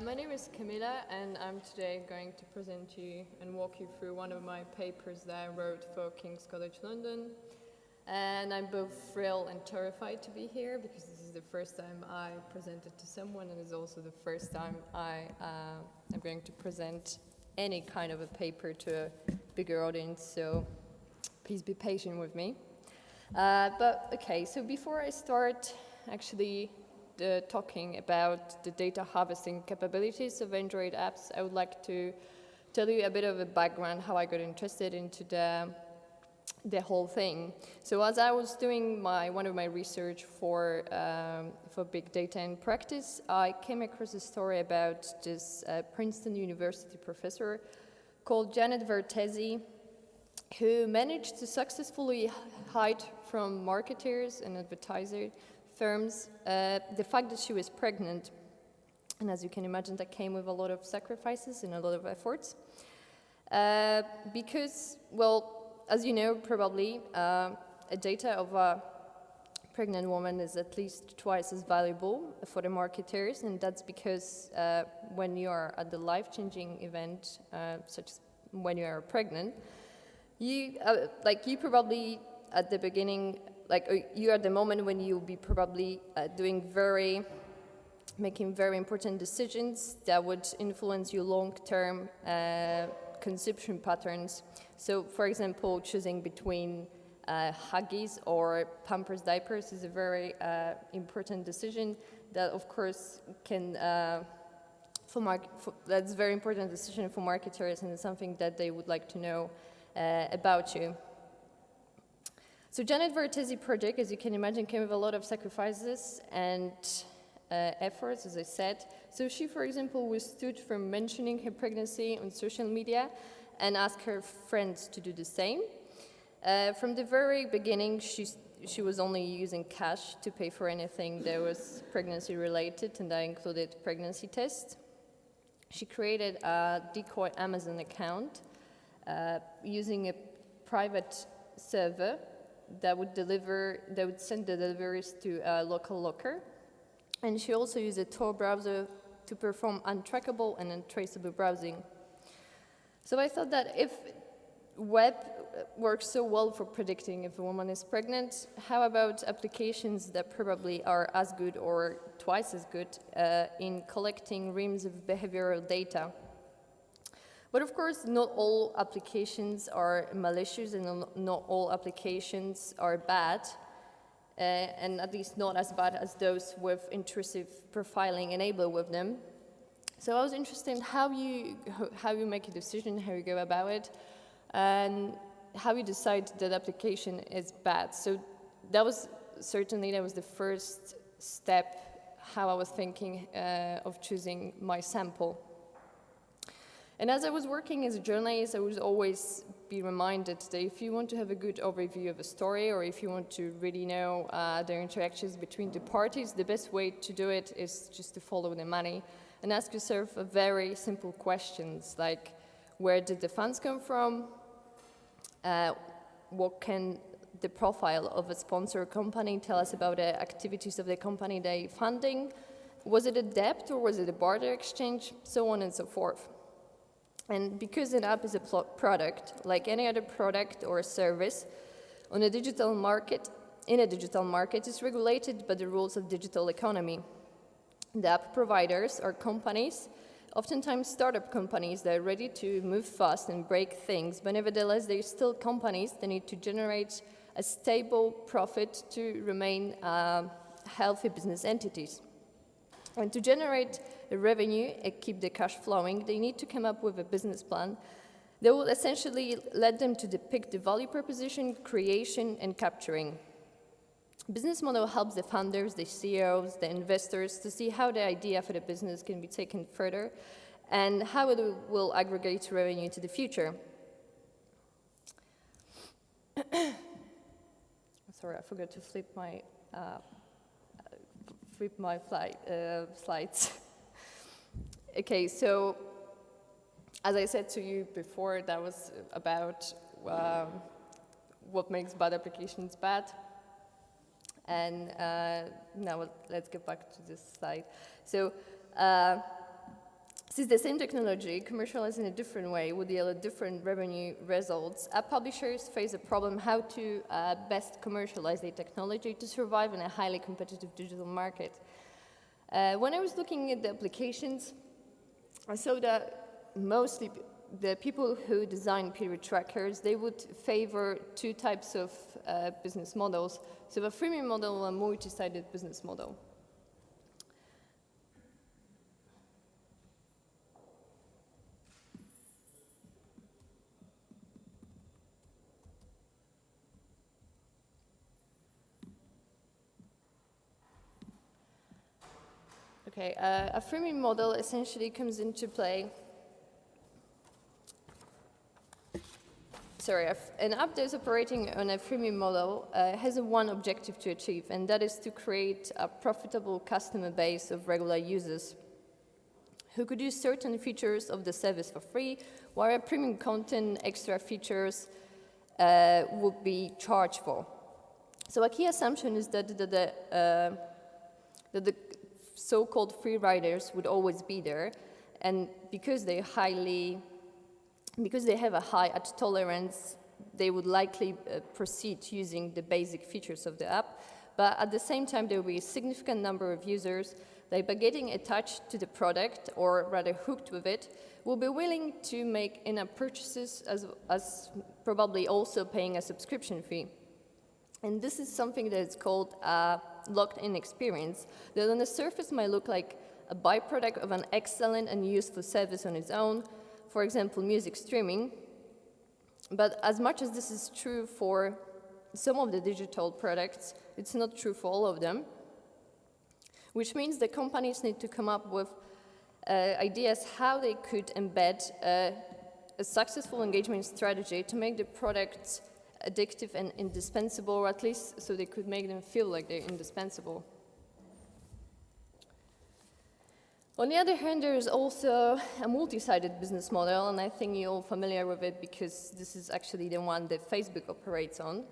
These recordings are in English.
My name is Kamila, and I'm today going to present to you and walk you through one of my papers that I wrote for King's College London. And I'm both thrilled and terrified to be here because this is the first time I presented to someone, and it's also the first time I am going to present any kind of a paper to a bigger audience, so please be patient with me. But okay, so before I start actually talking about the data harvesting capabilities of Android apps, I would like to tell you a bit of a background how I got interested into the whole thing. So as I was doing one of my research for big data in practice, I came across a story about this Princeton University professor called Janet Vertesi, who managed to successfully hide from marketers and advertiser firms the fact that she was pregnant. And as you can imagine, that came with a lot of sacrifices and a lot of efforts. Because, well, as you know, probably, data of a pregnant woman is at least twice as valuable for the marketers, and that's because when you are at the life-changing event, such as when you are pregnant, you probably at the beginning, you are at the moment when you'll be probably making very important decisions that would influence your long-term consumption patterns. So, for example, choosing between Huggies or Pampers diapers is a very important decision that, of course, that's a very important decision for marketers, and it's something that they would like to know about you. So Janet Vertesi project, as you can imagine, came with a lot of sacrifices and efforts, as I said. So she, for example, withstood from mentioning her pregnancy on social media and asked her friends to do the same. From the very beginning, she was only using cash to pay for anything that was pregnancy related, and that included pregnancy tests. She created a decoy Amazon account using a private server that would send the deliveries to a local locker. And she also used a Tor browser to perform untrackable and untraceable browsing. So I thought that if web works so well for predicting if a woman is pregnant, how about applications that probably are as good or twice as good in collecting reams of behavioral data? But of course, not all applications are malicious, and not all applications are bad, and at least not as bad as those with intrusive profiling enabled with them. So I was interested in how you make a decision, how you go about it, and how you decide that application is bad. So that was the first step, how I was thinking of choosing my sample. And as I was working as a journalist, I would always be reminded that if you want to have a good overview of a story, or if you want to really know the interactions between the parties, the best way to do it is just to follow the money and ask yourself a very simple questions like, where did the funds come from? What can the profile of a sponsor company tell us about the activities of the company they're funding? Was it a debt or was it a barter exchange? So on and so forth. And because an app is a product, like any other product or service, in a digital market, is regulated by the rules of digital economy. The app providers are companies, oftentimes startup companies that are ready to move fast and break things, but nevertheless, they're still companies that need to generate a stable profit to remain healthy business entities. And to generate the revenue and keep the cash flowing, they need to come up with a business plan that will essentially let them to depict the value proposition, creation, and capturing. Business model helps the founders, the CEOs, the investors to see how the idea for the business can be taken further and how it will aggregate revenue to the future. Sorry, I forgot to flip my slides. Okay, so as I said to you before, that was about what makes bad applications bad. And now let's get back to this slide. So Since the same technology, commercialized in a different way, would yield different revenue results, app publishers face a problem how to best commercialize their technology to survive in a highly competitive digital market. When I was looking at the applications, I saw that mostly the people who design period trackers, they would favor two types of business models. So a freemium model and a multi-sided business model. Okay, a freemium model essentially comes into play. An app that is operating on a freemium model has one objective to achieve, and that is to create a profitable customer base of regular users who could use certain features of the service for free, while a premium content, extra features would be charged for. So a key assumption is that the so-called free riders would always be there, and because they have a high ad tolerance, they would likely proceed using the basic features of the app. But at the same time, there will be a significant number of users that by getting attached to the product, or rather hooked with it, will be willing to make in-app purchases as probably also paying a subscription fee. And this is something that is called a locked-in experience, that on the surface might look like a byproduct of an excellent and useful service on its own, for example, music streaming. But as much as this is true for some of the digital products, it's not true for all of them, which means that companies need to come up with ideas how they could embed a successful engagement strategy to make the products addictive and indispensable, or at least so they could make them feel like they're indispensable. On the other hand, there is also a multi-sided business model, and I think you're all familiar with it because this is actually the one that Facebook operates on.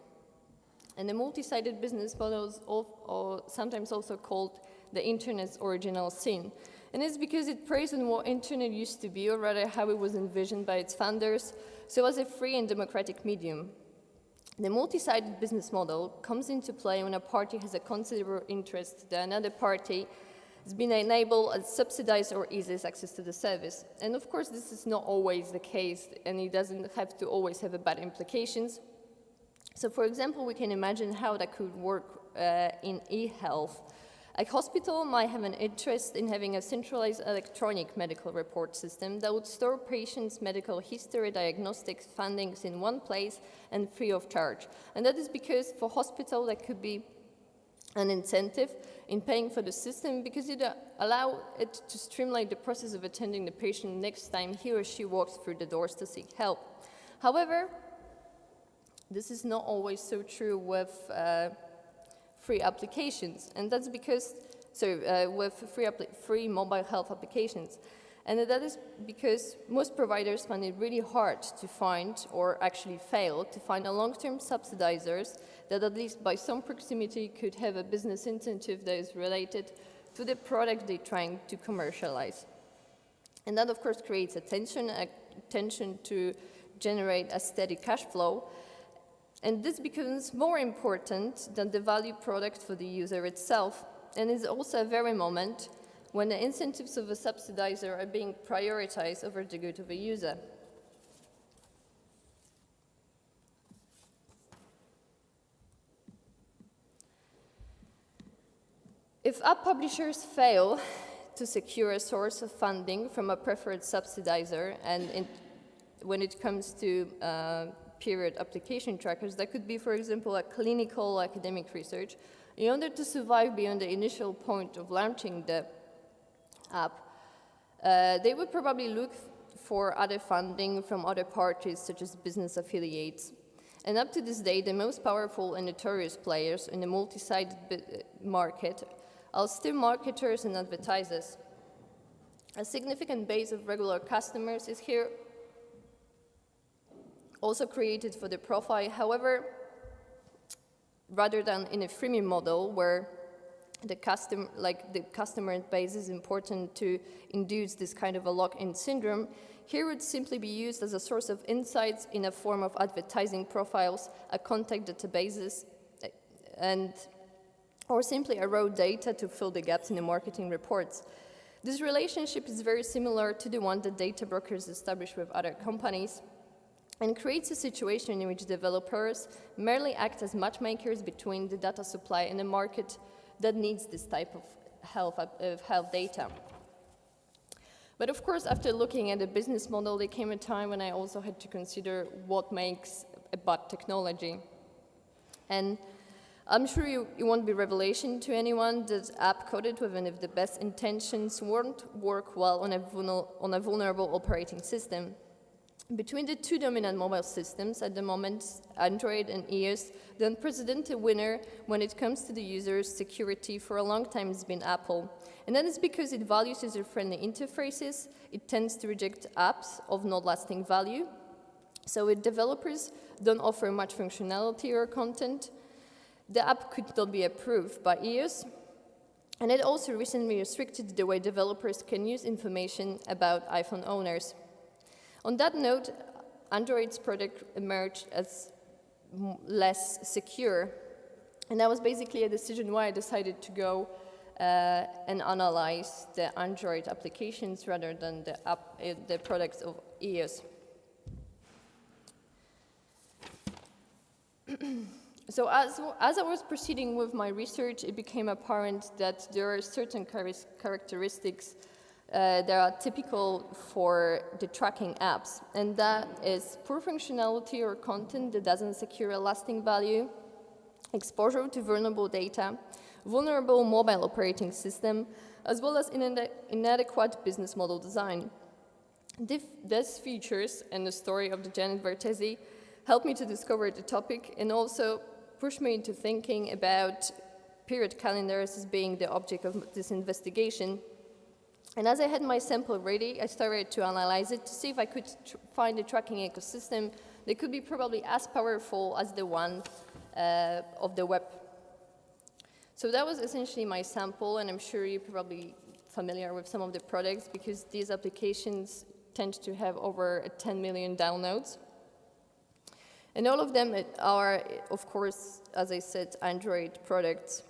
And the multi-sided business models are sometimes also called the internet's original sin. And it's because it preys on what internet used to be, or rather how it was envisioned by its founders, so as a free and democratic medium. The multi-sided business model comes into play when a party has a considerable interest that another party has been enabled and subsidized or eases access to the service. And of course, this is not always the case, and it doesn't have to always have bad implications. So for example, we can imagine how that could work in e-health. A hospital might have an interest in having a centralized electronic medical report system that would store patients' medical history, diagnostics, findings in one place and free of charge. And that is because for hospital, that could be an incentive in paying for the system, because it allows it to streamline the process of attending the patient next time he or she walks through the doors to seek help. However, this is not always so true with free applications, and that's because, with free mobile health applications. And that is because most providers find it really hard to find, or actually fail to find, a long-term subsidizers that at least by some proximity could have a business incentive that is related to the product they're trying to commercialize. And that of course creates a tension to generate a steady cash flow. And this becomes more important than the value product for the user itself, and is also a very moment when the incentives of a subsidizer are being prioritized over the good of a user. If app publishers fail to secure a source of funding from a preferred subsidizer, and when it comes to period application trackers, that could be, for example, a clinical academic research, in order to survive beyond the initial point of launching the app, they would probably look for other funding from other parties, such as business affiliates. And up to this day, the most powerful and notorious players in the multi-sided market are still marketers and advertisers. A significant base of regular customers is here also created for the profile. However, rather than in a freemium model where the customer base is important to induce this kind of a lock-in syndrome, here would simply be used as a source of insights in a form of advertising profiles, a contact databases, or simply a raw data to fill the gaps in the marketing reports. This relationship is very similar to the one that data brokers establish with other companies, and creates a situation in which developers merely act as matchmakers between the data supply and the market that needs this type of health data. But of course, after looking at the business model, there came a time when I also had to consider what makes a bad technology. And I'm sure it won't be revelation to anyone that app coded with any of the best intentions won't work well on a vulnerable operating system. Between the two dominant mobile systems at the moment, Android and iOS, the unprecedented winner when it comes to the user's security for a long time has been Apple. And that is because it values user-friendly interfaces, it tends to reject apps of not lasting value, so if developers don't offer much functionality or content, the app could not be approved by iOS, and it also recently restricted the way developers can use information about iPhone owners. On that note, Android's product emerged as less secure, and that was basically a decision why I decided to go and analyze the Android applications rather than the products of iOS. So as I was proceeding with my research, it became apparent that there are certain characteristics that are typical for the tracking apps, and that is poor functionality or content that doesn't secure a lasting value, exposure to vulnerable data, vulnerable mobile operating system, as well as inadequate business model design. These features and the story of the Janet Vertesi helped me to discover the topic and also pushed me into thinking about period calendars as being the object of this investigation. And as I had my sample ready, I started to analyze it to see if I could find a tracking ecosystem that could be probably as powerful as the one of the web. So that was essentially my sample, and I'm sure you're probably familiar with some of the products because these applications tend to have over 10 million downloads. And all of them are, of course, as I said, Android products.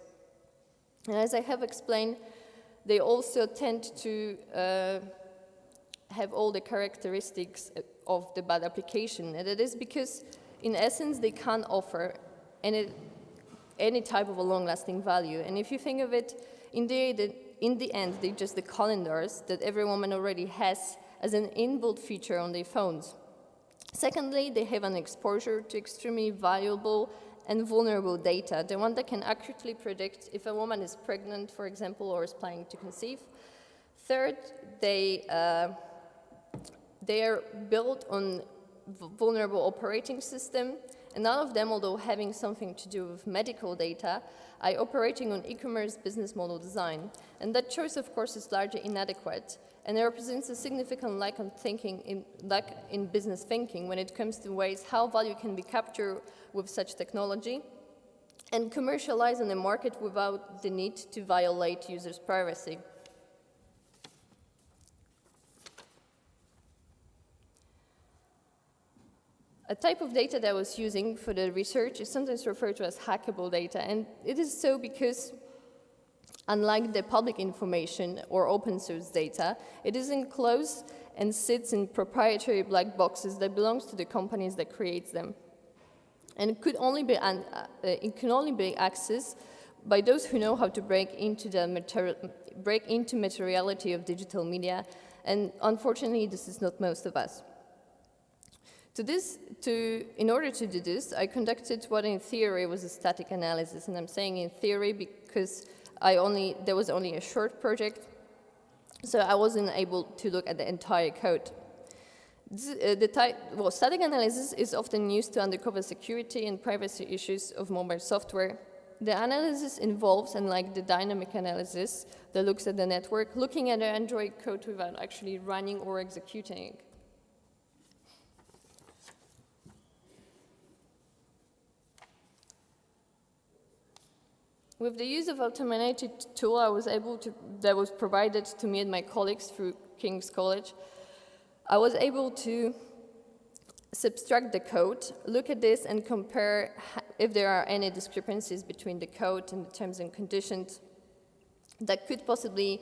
And as I have explained, they also tend to have all the characteristics of the bad application. And it is because, in essence, they can't offer any type of a long-lasting value. And if you think of it, in the end, they're just the calendars that every woman already has as an inbuilt feature on their phones. Secondly, they have an exposure to extremely valuable and vulnerable data, the one that can accurately predict if a woman is pregnant, for example, or is planning to conceive. Third, they are built on vulnerable operating system, and none of them, although having something to do with medical data, are operating on e-commerce business model design. And that choice, of course, is largely inadequate, and it represents a significant lack in business thinking when it comes to ways how value can be captured with such technology and commercialized on the market without the need to violate users' privacy. A type of data that I was using for the research is sometimes referred to as hackable data, and it is so because unlike the public information or open source data, it is enclosed and sits in proprietary black boxes that belongs to the companies that creates them. And it can only be accessed by those who know how to break into materiality of digital media, and unfortunately, this is not most of us. In order to do this, I conducted what in theory was a static analysis, and I'm saying in theory because there was only a short project, so I wasn't able to look at the entire code. Static analysis is often used to uncover security and privacy issues of mobile software. The analysis involves, unlike the dynamic analysis that looks at the network, looking at the Android code without actually running or executing it. With the use of automated tool that was provided to me and my colleagues through King's College, I was able to subtract the code, look at this and compare if there are any discrepancies between the code and the terms and conditions that could possibly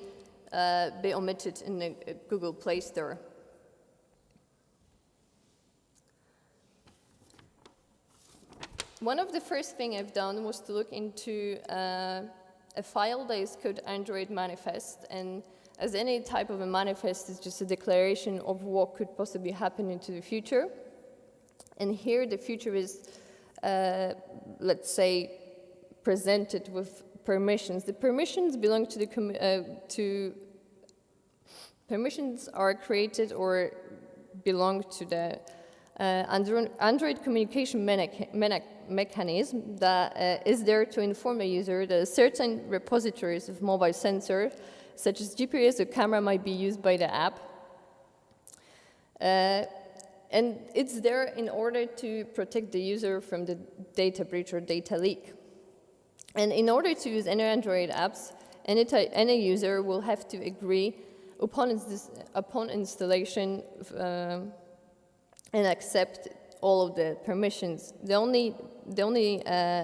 be omitted in the Google Play Store. One of the first things I've done was to look into a file that is called Android Manifest, and as any type of a manifest is just a declaration of what could possibly happen into the future. And here the future is, let's say, presented with permissions. The permissions belong to the permissions are created or belong to the Android communication mechanism that is there to inform the user that certain repositories of mobile sensor, such as GPS or camera, might be used by the app. And it's there in order to protect the user from the data breach or data leak. And in order to use any Android apps, any user will have to agree upon installation and accept all of the permissions. The only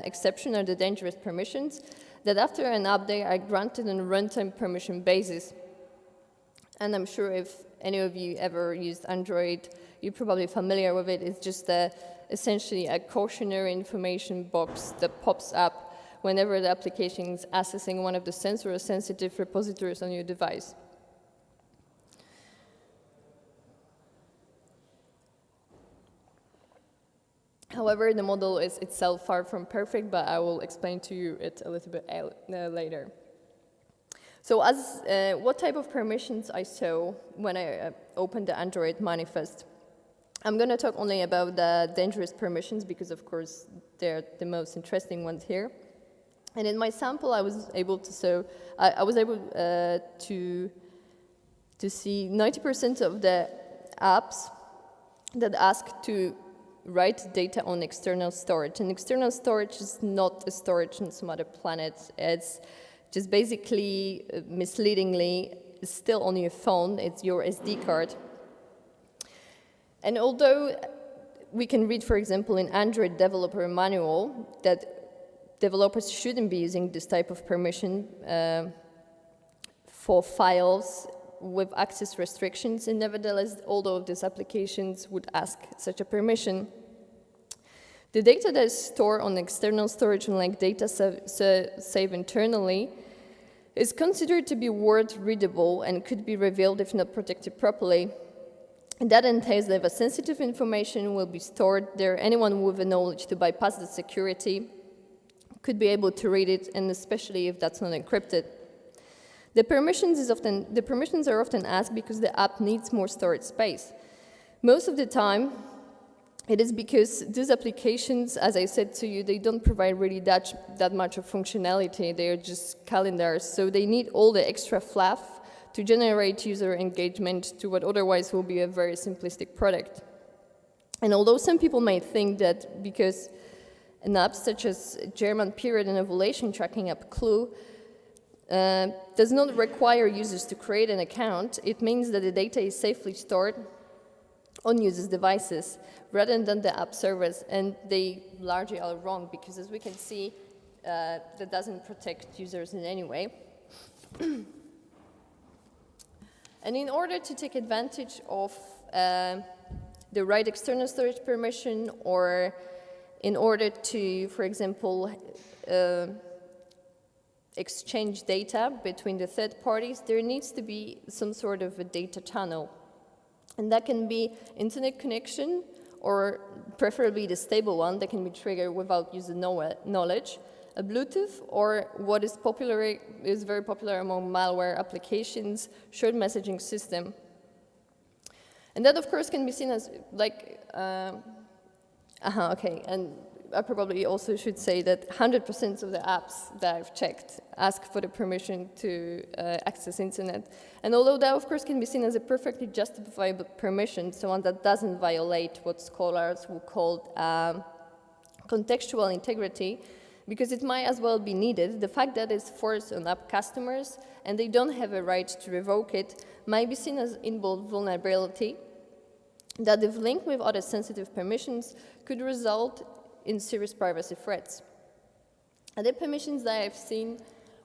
exception are the dangerous permissions that after an update are granted on a runtime permission basis. And I'm sure if any of you ever used Android, you're probably familiar with it. It's just essentially a cautionary information box that pops up whenever the application is accessing one of the sensor or sensitive repositories on your device. However, the model is itself far from perfect, but I will explain to you it a little bit later. So what type of permissions I saw when I opened the Android manifest? I'm going to talk only about the dangerous permissions because, of course, they're the most interesting ones here. And in my sample, I was able to see 90% of the apps that ask to write data on external storage. And external storage is not a storage on some other planet. It's just basically, misleadingly, still on your phone. It's your SD card. And although we can read, for example, in Android developer manual that developers shouldn't be using this type of permission for files with access restrictions, and nevertheless, although these applications would ask such a permission, the data that is stored on external storage, unlike data saved internally, is considered to be word-readable and could be revealed if not protected properly. And that entails that if a sensitive information will be stored there, anyone with the knowledge to bypass the security could be able to read it, and especially if that's not encrypted. The permissions are often asked because the app needs more storage space. Most of the time, it is because these applications, as I said to you, they don't provide really that much of functionality. They are just calendars, so they need all the extra fluff to generate user engagement to what otherwise will be a very simplistic product. And although some people might think that because an app such as German period and ovulation tracking app Clue does not require users to create an account, it means that the data is safely stored on users' devices rather than the app servers, and they largely are wrong because, as we can see, that doesn't protect users in any way. And in order to take advantage of the right external storage permission, or in order to, for example, exchange data between the third parties, there needs to be some sort of a data channel. And that can be internet connection, or preferably the stable one that can be triggered without user knowledge, a Bluetooth, or what is very popular among malware applications, short messaging system. And that, of course, can be seen as like, okay, and I probably also should say that 100% of the apps that I've checked ask for the permission to access internet. And although that, of course, can be seen as a perfectly justifiable permission, so one that doesn't violate what scholars will call contextual integrity, because it might as well be needed. The fact that it's forced on app customers and they don't have a right to revoke it might be seen as inbuilt vulnerability that, if linked with other sensitive permissions, could result in serious privacy threats. Other permissions that I've seen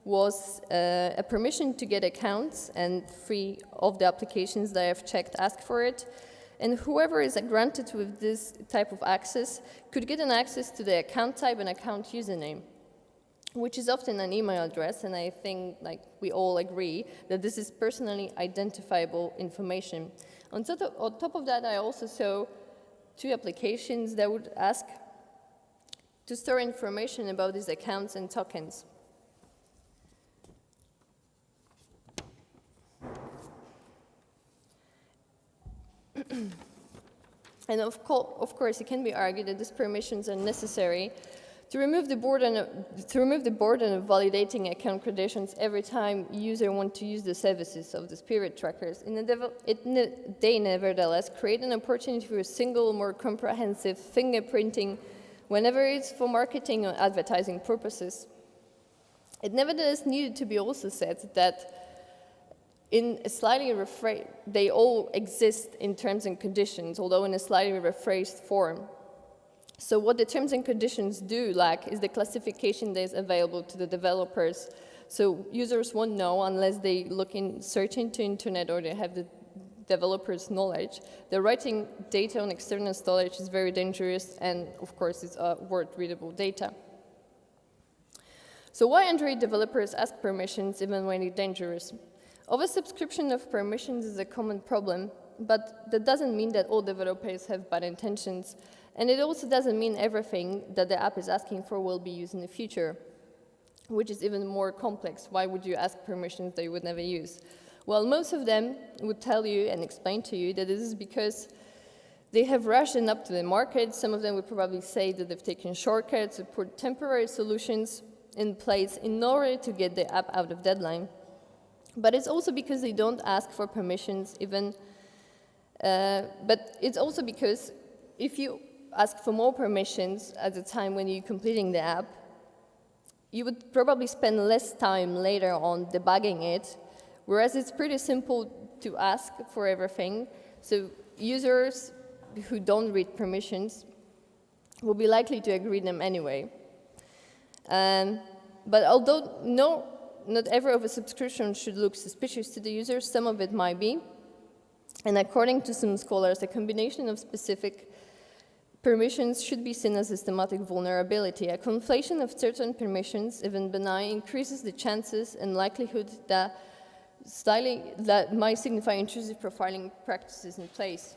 was a permission to get accounts, and 3 of the applications that I've checked ask for it. And whoever is granted with this type of access could get an access to the account type and account username, which is often an email address, and I think we all agree that this is personally identifiable information. On top of that, I also saw 2 applications that would ask to store information about these accounts and tokens. And of course, it can be argued that these permissions are necessary to remove the burden of validating account credentials every time user wants to use the services of the spirit trackers. They nevertheless create an opportunity for a single, more comprehensive fingerprinting whenever it's for marketing or advertising purposes. It nevertheless needed to be also said that they all exist in terms and conditions, although in a slightly rephrased form. So what the terms and conditions do lack is the classification that is available to the developers. So users won't know unless they search into internet or they have the developer's knowledge. The writing data on external storage is very dangerous, and of course it's word-readable data. So why Android developers ask permissions even when it's dangerous? Oversubscription of permissions is a common problem, but that doesn't mean that all developers have bad intentions, and it also doesn't mean everything that the app is asking for will be used in the future, which is even more complex. Why would you ask permissions that you would never use? Well, most of them would tell you and explain to you that this is because they have rushed up to the market. Some of them would probably say that they've taken shortcuts or put temporary solutions in place in order to get the app out of deadline. But it's also because they don't ask for permissions but it's also because if you ask for more permissions at the time when you're completing the app, you would probably spend less time later on debugging it, whereas it's pretty simple to ask for everything. So users who don't read permissions will be likely to agree them anyway. But although not every oversubscription should look suspicious to the users, some of it might be. And according to some scholars, a combination of specific permissions should be seen as a systematic vulnerability. A conflation of certain permissions, even benign, increases the chances and likelihood that might signify intrusive profiling practices in place.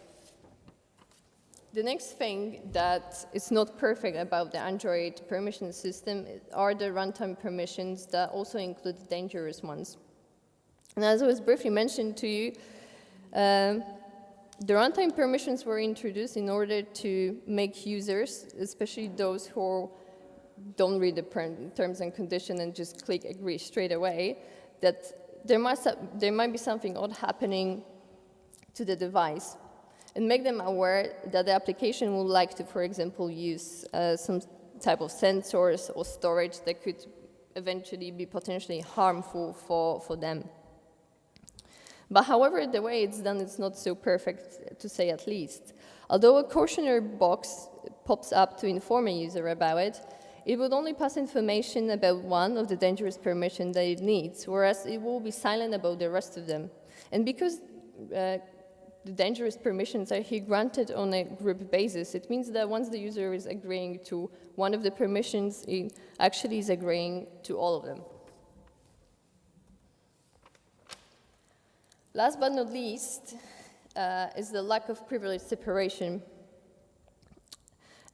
The next thing that is not perfect about the Android permission system are the runtime permissions that also include dangerous ones. And as I was briefly mentioned to you, the runtime permissions were introduced in order to make users, especially those who don't read the terms and conditions and just click agree straight away, that there might be something odd happening to the device, and make them aware that the application would like to, for example, use some type of sensors or storage that could eventually be potentially harmful for them. But however, the way it's done, it's not so perfect, to say at least. Although a cautionary box pops up to inform a user about it, it would only pass information about one of the dangerous permissions that it needs, whereas it will be silent about the rest of them. And because the dangerous permissions are here granted on a group basis, it means that once the user is agreeing to one of the permissions, it actually is agreeing to all of them. Last but not least is the lack of privilege separation.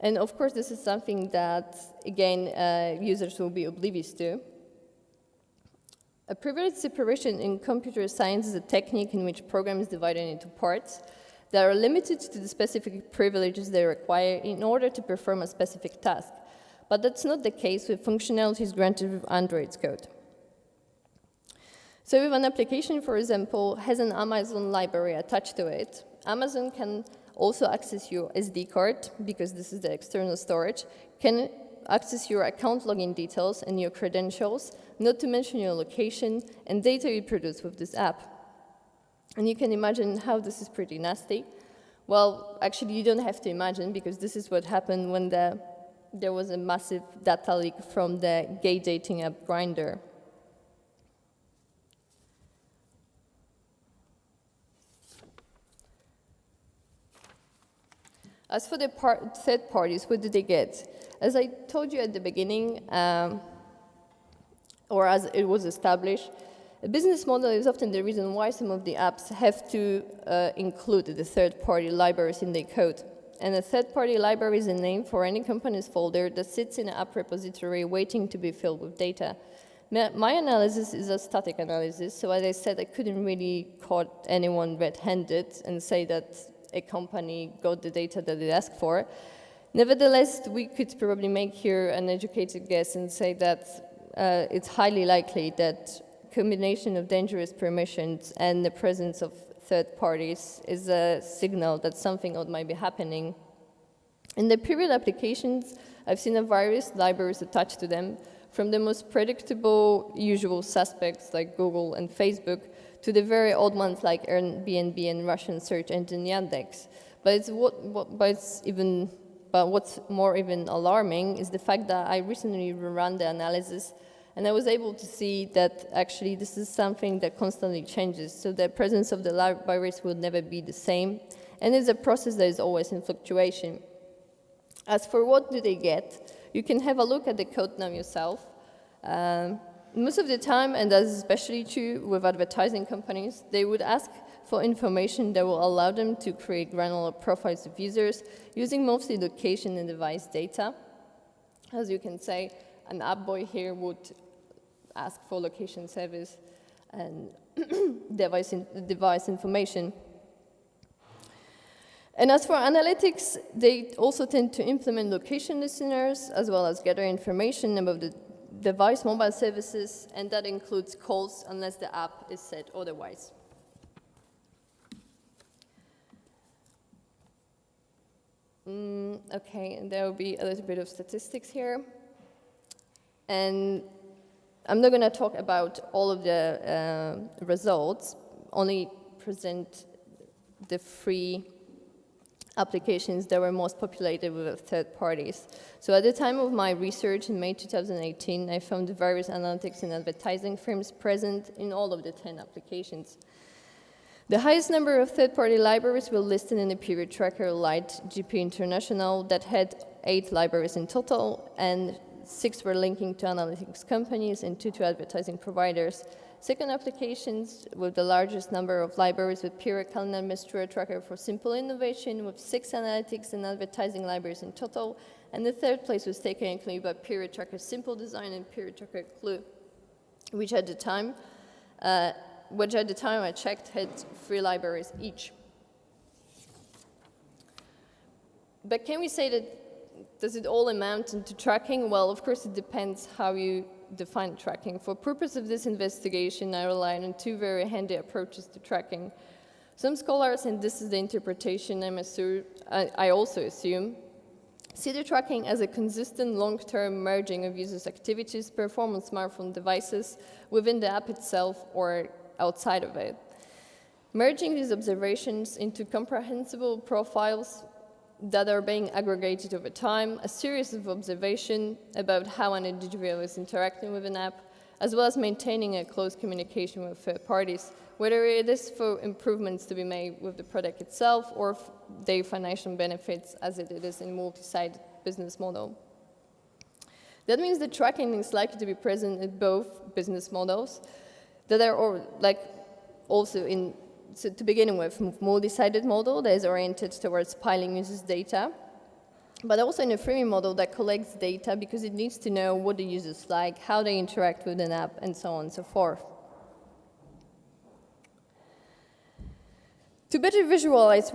And of course, this is something that, again, users will be oblivious to. A privilege separation in computer science is a technique in which programs are divided into parts that are limited to the specific privileges they require in order to perform a specific task. But that's not the case with functionalities granted with Android's code. So if an application, for example, has an Amazon library attached to it, Amazon can also access your SD card, because this is the external storage, can access your account login details and your credentials, not to mention your location and data you produce with this app. And you can imagine how this is pretty nasty. Well, actually, you don't have to imagine, because this is what happened when there was a massive data leak from the gay dating app Grindr. As for the third parties, what did they get? As I told you at the beginning, or as it was established, a business model is often the reason why some of the apps have to include the third-party libraries in their code. And a third-party library is a name for any company's folder that sits in an app repository waiting to be filled with data. My analysis is a static analysis, so as I said, I couldn't really caught anyone red-handed and say that a company got the data that it asked for. Nevertheless, we could probably make here an educated guess and say that it's highly likely that combination of dangerous permissions and the presence of third parties is a signal that something odd might be happening. In the period applications, I've seen various libraries attached to them, from the most predictable usual suspects like Google and Facebook to the very odd ones like Airbnb and Russian search engine Yandex. But what's more even alarming is the fact that I recently ran the analysis, and I was able to see that actually this is something that constantly changes. So the presence of the libraries will never be the same, and it's a process that is always in fluctuation. As for what do they get, you can have a look at the code now yourself. Most of the time, and that's especially true with advertising companies, they would ask for information that will allow them to create granular profiles of users using mostly location and device data. As you can say, an app boy here would ask for location service and device information. And as for analytics, they also tend to implement location listeners as well as gather information about the device mobile services, and that includes calls unless the app is set otherwise. Okay, and there will be a little bit of statistics here. And I'm not going to talk about all of the results, only present the 3 applications that were most populated with third parties. So at the time of my research in May 2018, I found various analytics and advertising firms present in all of the 10 applications. The highest number of third-party libraries were listed in the period tracker Light GP International that had 8 libraries in total, and 6 were linking to analytics companies and 2 to advertising providers. Second applications with the largest number of libraries with period calendar menstrual tracker for simple innovation with 6 analytics and advertising libraries in total. And the third place was taken by period tracker simple design and period tracker clue, which at the time I checked had 3 libraries each. But can we say that, does it all amount into tracking? Well, of course, it depends how you define tracking. For purpose of this investigation, I relied on 2 very handy approaches to tracking. Some scholars, and this is the interpretation I also assume, see the tracking as a consistent long-term merging of users' activities performed on smartphone devices within the app itself or outside of it. Merging these observations into comprehensible profiles that are being aggregated over time, a series of observations about how an individual is interacting with an app, as well as maintaining a close communication with third parties, whether it is for improvements to be made with the product itself or their financial benefits as it is in multi-sided business model. That means the tracking is likely to be present in both business models that are also in. So to begin with, multi-sided model that is oriented towards piling users' data, but also in a freemium model that collects data because it needs to know what the users like, how they interact with an app, and so on and so forth. To better visualize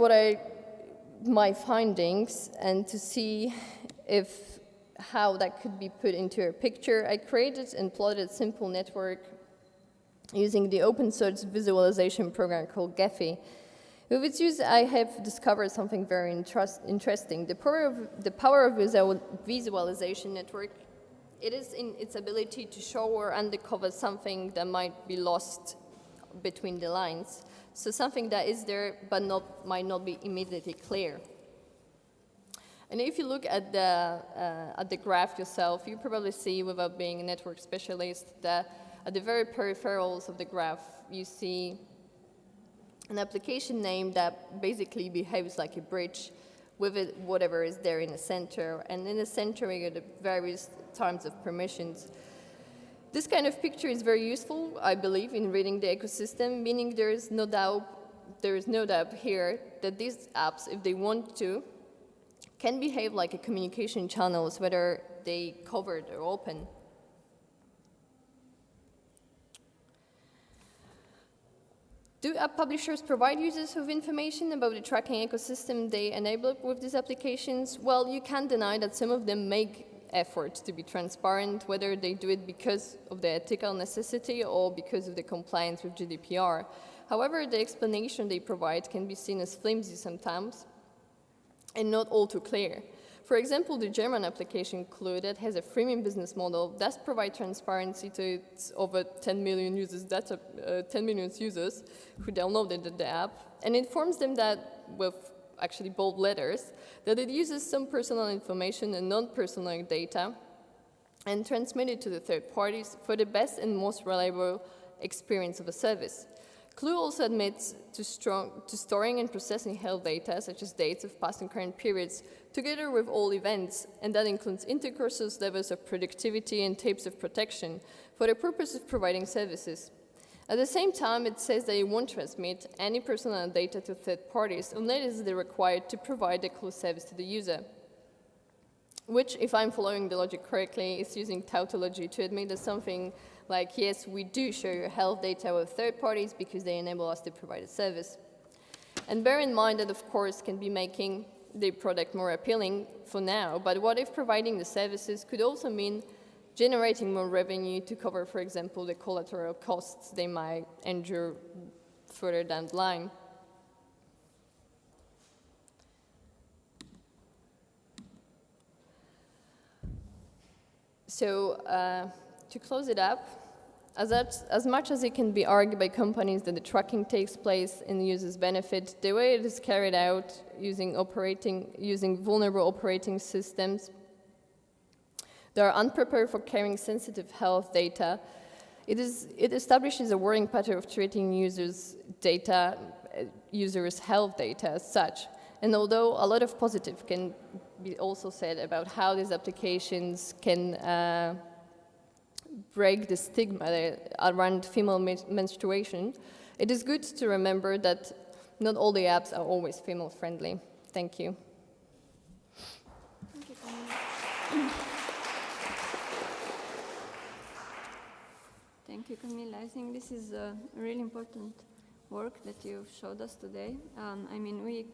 my findings and to see how that could be put into a picture, I created and plotted a simple network using the open source visualization program called Gephi. With its use, I have discovered something very interesting. The power of visualization network, it is in its ability to show or uncover something that might be lost between the lines. So something that is there but might not be immediately clear. And if you look at the graph yourself, you probably see, without being a network specialist, that at the very peripherals of the graph, you see an application name that basically behaves like a bridge with it, whatever is there in the center. And in the center, we get the various types of permissions. This kind of picture is very useful, I believe, in reading the ecosystem, meaning there is no doubt here that these apps, if they want to, can behave like a communication channels, whether they covered or open. Do app publishers provide users with information about the tracking ecosystem they enable with these applications? Well, you can't deny that some of them make efforts to be transparent, whether they do it because of the ethical necessity or because of the compliance with GDPR. However, the explanation they provide can be seen as flimsy sometimes and not all too clear. For example, the German application Clue, that has a freemium business model, does provide transparency to its over 10 million users, 10 million users who downloaded the app, and informs them that, with actually bold letters, that it uses some personal information and non-personal data and transmit it to the third parties for the best and most reliable experience of a service. Clue also admits to storing and processing health data, such as dates of past and current periods, together with all events, and that includes intercourses, levels of productivity, and types of protection, for the purpose of providing services. At the same time, it says that it won't transmit any personal data to third parties unless they're required to provide the Clue service to the user, which, if I'm following the logic correctly, is using tautology to admit that something like, yes, we do share your health data with third parties because they enable us to provide a service. And bear in mind that, of course, can be making the product more appealing for now, but what if providing the services could also mean generating more revenue to cover, for example, the collateral costs they might endure further down the line? So, to close it up, as much as it can be argued by companies that the tracking takes place in the user's benefit, the way it is carried out using vulnerable operating systems that are unprepared for carrying sensitive health data, it establishes a worrying pattern of treating users' health data as such. And although a lot of positive can be also said about how these applications can break the stigma around female menstruation, it is good to remember that not all the apps are always female-friendly. Thank you. Thank you, Kamila. Thank you, Kamila. I think this is a really important work that you've showed us today. I mean, we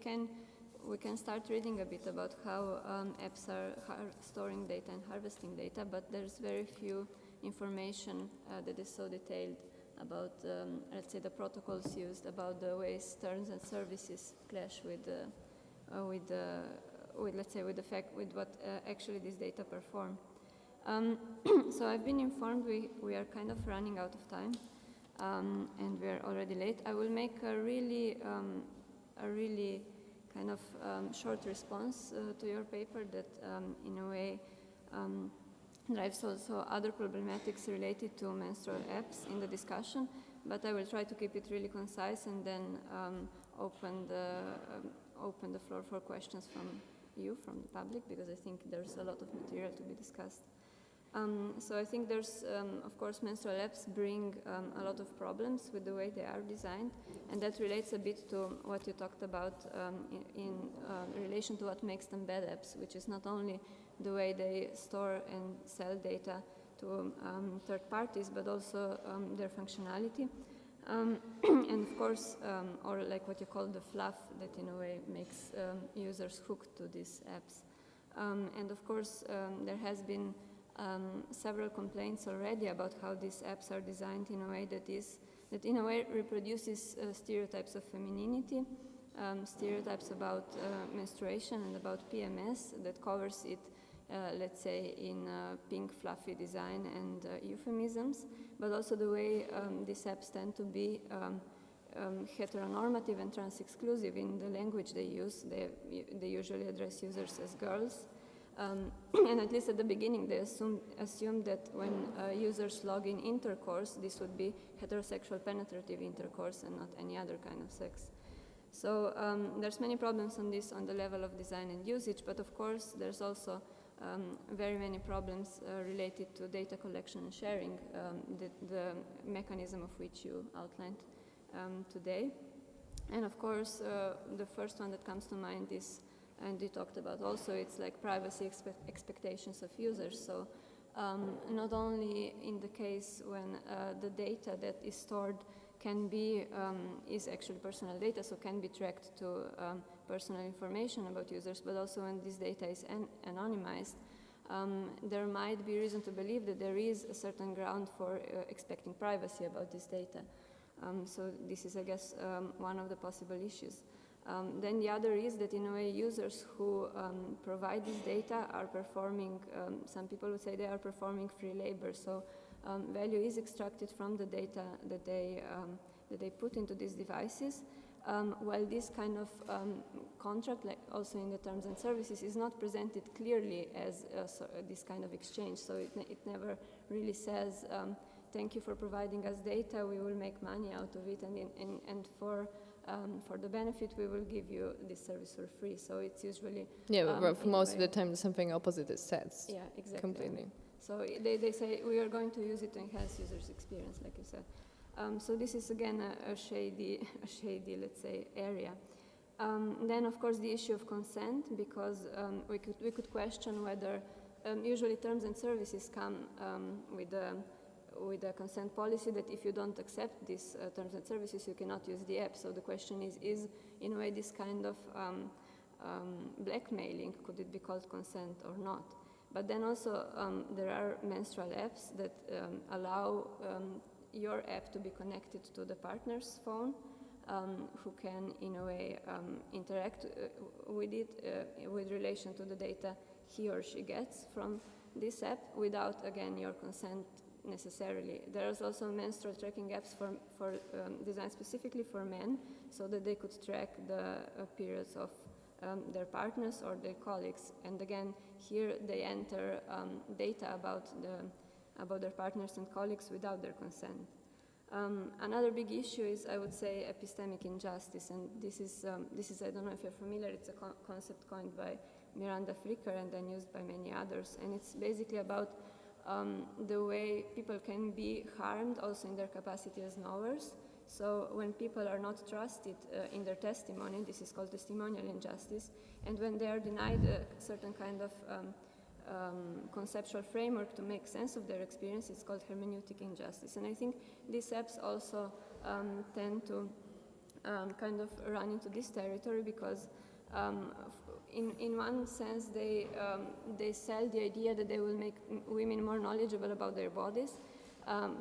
can start reading a bit about how apps are storing data and harvesting data, but there's very few information that is so detailed about, let's say, the protocols used, about the ways terms and services clash with let's say, with what actually this data perform. So I've been informed we are kind of running out of time, and we are already late. I will make a really kind of short response to your paper that, in a way, drives also other problematics related to menstrual apps in the discussion, but I will try to keep it really concise and then open the floor for questions from you, from the public, because I think there's a lot of material to be discussed. So I think there's, of course, menstrual apps bring a lot of problems with the way they are designed, and that relates a bit to what you talked about in relation to what makes them bad apps, which is not only the way they store and sell data to third parties, but also their functionality. And of course, or like what you call the fluff that in a way makes users hooked to these apps. And of course, there has been several complaints already about how these apps are designed in a way that in a way reproduces stereotypes of femininity, stereotypes about menstruation and about PMS that covers it, let's say, in pink fluffy design and euphemisms, but also the way these apps tend to be heteronormative and trans-exclusive in the language they use. They usually address users as girls. And at least at the beginning, they assume that when users log in intercourse, this would be heterosexual penetrative intercourse and not any other kind of sex. So there's many problems on this on the level of design and usage, but of course there's also very many problems related to data collection and sharing, the mechanism of which you outlined today. And of course, the first one that comes to mind is, and we talked about also, it's like privacy expectations of users. So not only in the case when the data that is stored can be, is actually personal data, so can be tracked to personal information about users, but also when this data is anonymized, there might be reason to believe that there is a certain ground for expecting privacy about this data. So this is, I guess, one of the possible issues. Then the other is that in a way users who provide this data are performing, some people would say they are performing free labor. So value is extracted from the data that they put into these devices, while this kind of contract, like also in the terms and services, is not presented clearly as this kind of exchange. So it never really says, thank you for providing us data, we will make money out of it, and for the benefit we will give you this service for free. So it's usually... Yeah, but for most of the time something opposite is said. Yeah, exactly. Completely. So they say we are going to use it to enhance users' experience, like you said. So this is again a shady, let's say, area. Then of course the issue of consent, because we could question whether usually terms and services come with a consent policy that if you don't accept these terms and services, you cannot use the app. So the question is in a way this kind of blackmailing, could it be called consent or not? But then also there are menstrual apps that allow your app to be connected to the partner's phone, who can in a way interact with it with relation to the data he or she gets from this app without, again, your consent necessarily. There's also menstrual tracking apps for designed specifically for men, so that they could track the periods of their partners or their colleagues. And again, here they enter data about their partners and colleagues without their consent. Another big issue is, I would say, epistemic injustice, and this is I don't know if you're familiar, it's a concept coined by Miranda Fricker and then used by many others, and it's basically about the way people can be harmed also in their capacity as knowers. So when people are not trusted in their testimony, this is called testimonial injustice, and when they are denied a certain kind of conceptual framework to make sense of their experience, it's called hermeneutic injustice. And I think these apps also tend to kind of run into this territory because in one sense they sell the idea that they will make women more knowledgeable about their bodies,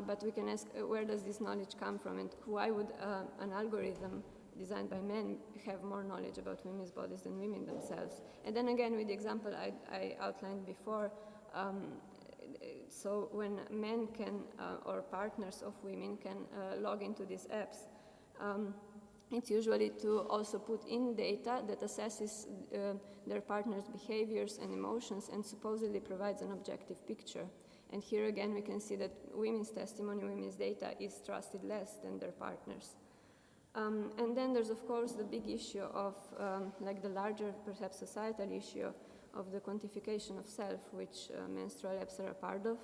but we can ask where does this knowledge come from, and why would an algorithm designed by men have more knowledge about women's bodies than women themselves? And then again, with the example I outlined before, so when men can, or partners of women can log into these apps, it's usually to also put in data that assesses their partner's behaviors and emotions and supposedly provides an objective picture. And here again, we can see that women's testimony, women's data is trusted less than their partners. And then there's, of course, the big issue of, like the larger, perhaps societal issue of the quantification of self, which menstrual apps are a part of.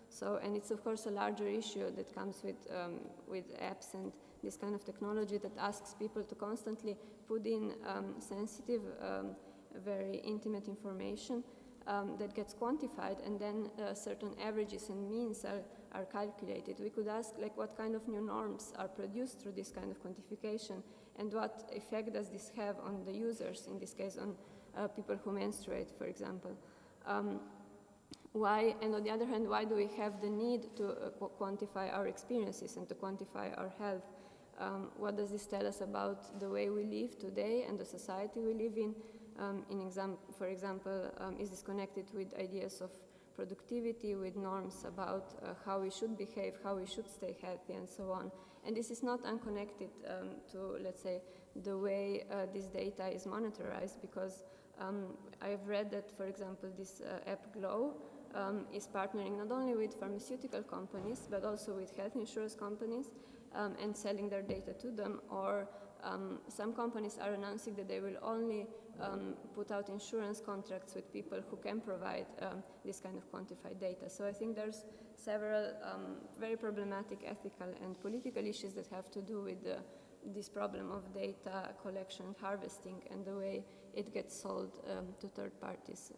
So, and it's, of course, a larger issue that comes with apps and this kind of technology that asks people to constantly put in sensitive, very intimate information that gets quantified, and then certain averages and means are calculated. We could ask, like, what kind of new norms are produced through this kind of quantification, and what effect does this have on the users, in this case on people who menstruate, for example. Why, and on the other hand, why do we have the need to quantify our experiences and to quantify our health? what does this tell us about the way we live today and the society we live in? For example, is this connected with ideas of productivity, with norms about how we should behave, how we should stay healthy, and so on? And this is not unconnected to, let's say, the way this data is monetized, because I've read that, for example, this app Glow is partnering not only with pharmaceutical companies, but also with health insurance companies, and selling their data to them, or some companies are announcing that they will only put out insurance contracts with people who can provide this kind of quantified data. So I think there's several very problematic ethical and political issues that have to do with this problem of data collection and harvesting, and the way it gets sold to third parties,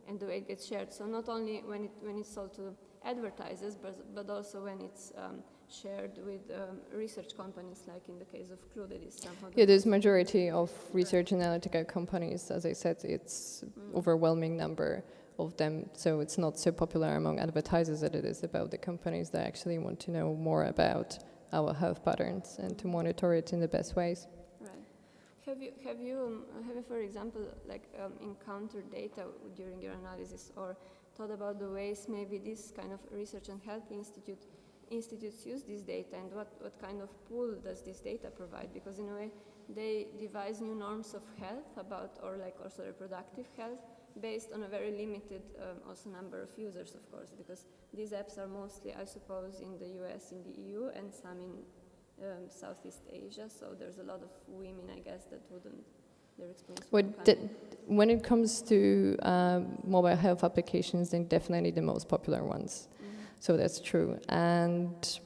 and the way it gets shared. So not only when it's sold to advertisers, but also when it's shared with research companies, like in the case of Clue, that is somehow... Yeah, there's majority of research analytical companies. As I said, it's overwhelming number of them, so it's not so popular among advertisers that it is about the companies that actually want to know more about our health patterns and to monitor it in the best ways. Right. Have you, for example, like encountered data during your analysis, or thought about the ways maybe this kind of research and health institutes use this data, and what kind of pool does this data provide? Because in a way, they devise new norms of health about, or like also reproductive health, based on a very limited also number of users, of course, because these apps are mostly, I suppose, in the US, in the EU, and some in Southeast Asia, so there's a lot of women, I guess, that wouldn't, their experience wouldn't when it comes to mobile health applications, they're definitely the most popular ones. So that's true. And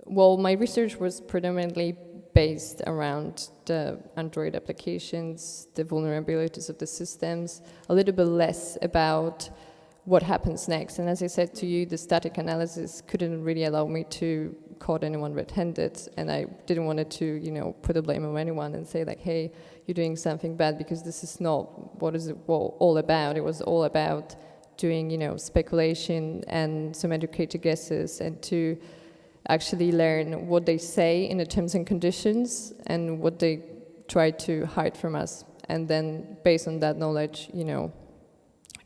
well, my research was predominantly based around the Android applications, the vulnerabilities of the systems, a little bit less about what happens next. And as I said to you, the static analysis couldn't really allow me to caught anyone red-handed, and I didn't want to, put the blame on anyone and say like, hey, you're doing something bad, because this is not what is it all about. It was all about doing, speculation and some educated guesses, and to actually learn what they say in the terms and conditions and what they try to hide from us. And then based on that knowledge,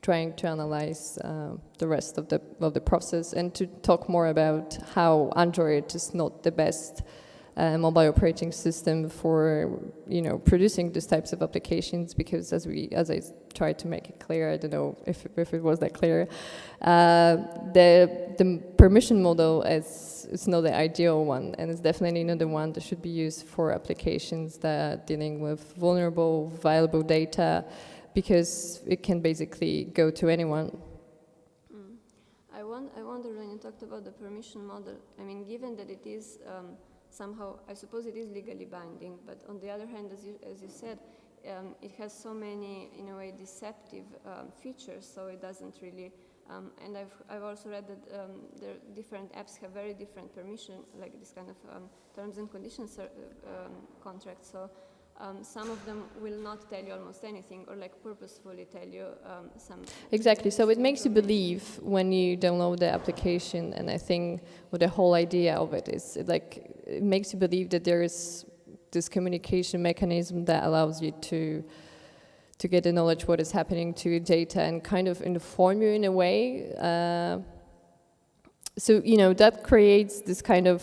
trying to analyze the rest of the process, and to talk more about how Android is not the best mobile operating system for producing these types of applications, because as I tried to make it clear, I don't know if it was that clear, the permission model is not the ideal one, and it's definitely not the one that should be used for applications that are dealing with vulnerable, viable data, because it can basically go to anyone. I wonder, when you talked about the permission model, I mean, given that it is somehow, I suppose it is legally binding, but on the other hand, as you said, it has so many, in a way, deceptive features, so it doesn't really, and I've also read that the different apps have very different permission, like this kind of terms and conditions contracts, so some of them will not tell you almost anything, or like purposefully tell you some... Exactly, so it makes you believe when you download the application, and I think the whole idea of it is it makes you believe that there is this communication mechanism that allows you to get the knowledge what is happening to your data and kind of inform you in a way. So, that creates this kind of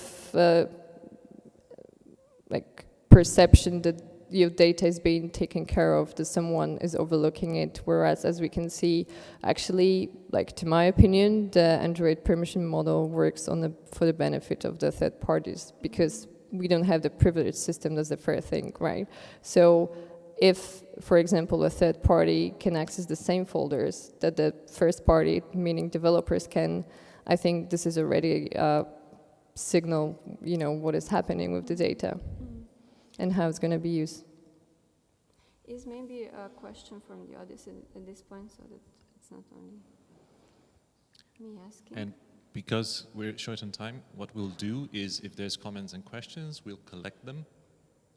perception that your data is being taken care of, that someone is overlooking it, whereas, as we can see, actually, to my opinion, the Android permission model works for the benefit of the third parties, because we don't have the privileged system. That's the first thing, right? So if, for example, a third party can access the same folders that the first party, meaning developers, can, I think this is already a signal, what is happening with the data and how it's going to be used. Is maybe a question from the audience at this point, so that it's not only me asking. And because we're short on time, what we'll do is, if there's comments and questions, we'll collect them,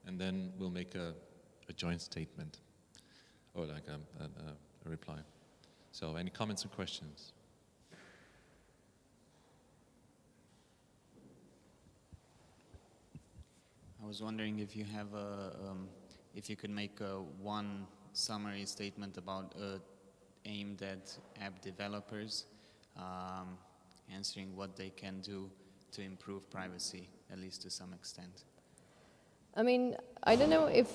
and then we'll make a joint statement, or like a reply. So any comments or questions? I was wondering if you have if you could make one summary statement about aimed at app developers, answering what they can do to improve privacy, at least to some extent. I mean, I don't know if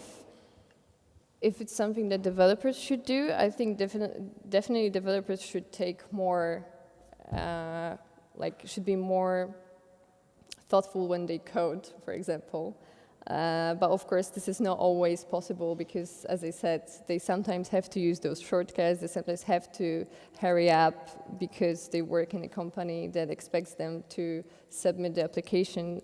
it's something that developers should do. I think definitely developers should take more, should be more thoughtful when they code, for example. But of course, this is not always possible because, as I said, they sometimes have to use those shortcuts. They sometimes have to hurry up because they work in a company that expects them to submit the application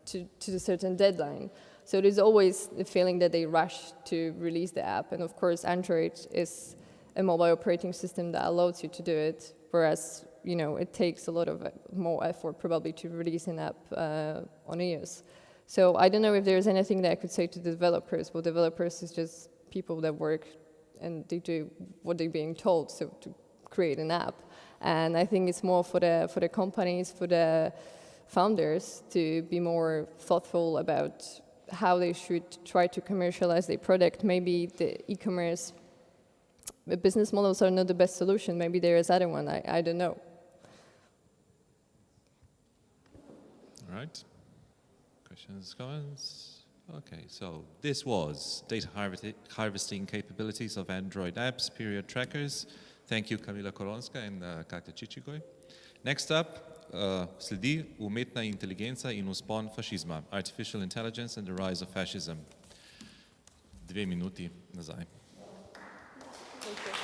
to a certain deadline. So there's always the feeling that they rush to release the app. And of course, Android is a mobile operating system that allows you to do it, whereas it takes a lot of more effort probably to release an app on iOS. So I don't know if there's anything that I could say to the developers. Well, developers is just people that work and they do what they're being told, so to create an app. And I think it's more for the companies, for the founders to be more thoughtful about how they should try to commercialize their product. Maybe the e-commerce business models are not the best solution. Maybe there is other one. I don't know. All right. Questions, comments? Okay, so this was data harvesting capabilities of Android apps, period trackers. Thank you, Kamila Koronska and Katja Čičigoj. Next up, sledi umetna inteligenca in vzpon fašizma, artificial intelligence and the rise of fascism. 2 minuti nazaj. Thank you.